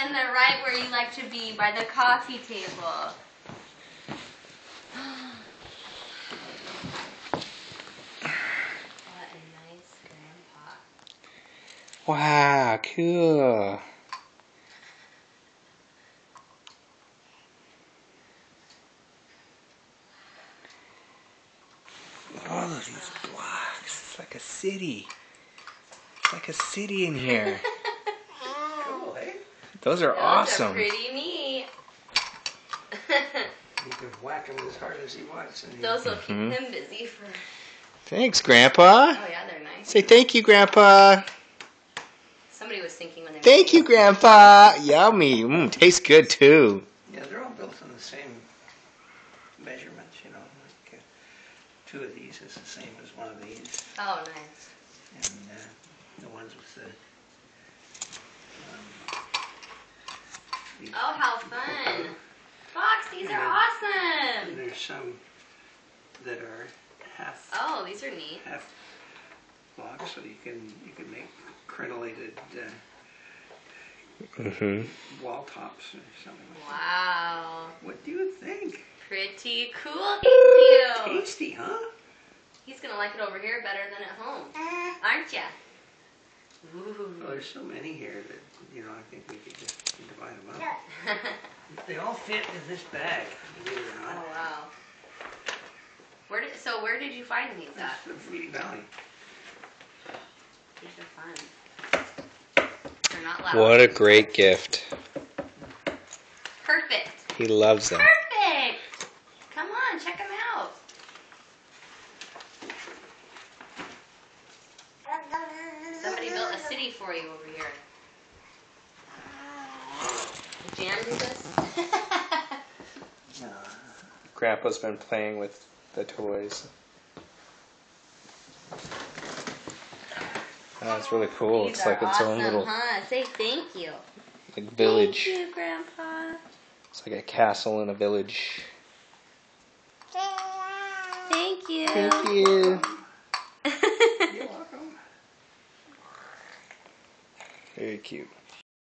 and they're right where you like to be, by the coffee table. What a nice grandpa. Wow, cool. All of these blocks. It's like a city. It's like a city in here. Cool, eh? Those are awesome. Those are pretty neat. You can whack him as hard as he wants. And Those will keep him busy for... Thanks, Grandpa. Oh yeah, they're nice. Say thank you, Grandpa. Somebody was thinking when they Thank you, Grandpa. Yummy. Tastes good, too. Yeah, they're all built on the same measurements, you know. Like, two of these is the same as one of these. Oh, nice. And the ones with the... Oh, how fun. Fox, these are awesome. And there's some that are half... Oh, these are neat. Half blocks, so you can make crenellated wall tops or something like that. Wow. What do you think? Pretty cool. Thank you. Tasty, huh? He's going to like it over here better than at home. Aren't ya? Ooh. Well, there's so many here that, you know, I think we could just divide them up. They all fit in this bag, believe it or Oh, not. wow. Where did you find these at? That's the Feeding Valley. These are fun. They're not loud. What a great gift. Perfect. He loves them. Perfect. Come on, check them out. Somebody built a city for you over here. Did Jan do this? Grandpa's been playing with the toys. That's really cool. These It's are like its awesome, own little huh? Say thank you. like village. Thank you, Grandpa. It's like a castle in a village. Thank you. Thank you. You're welcome. Very cute.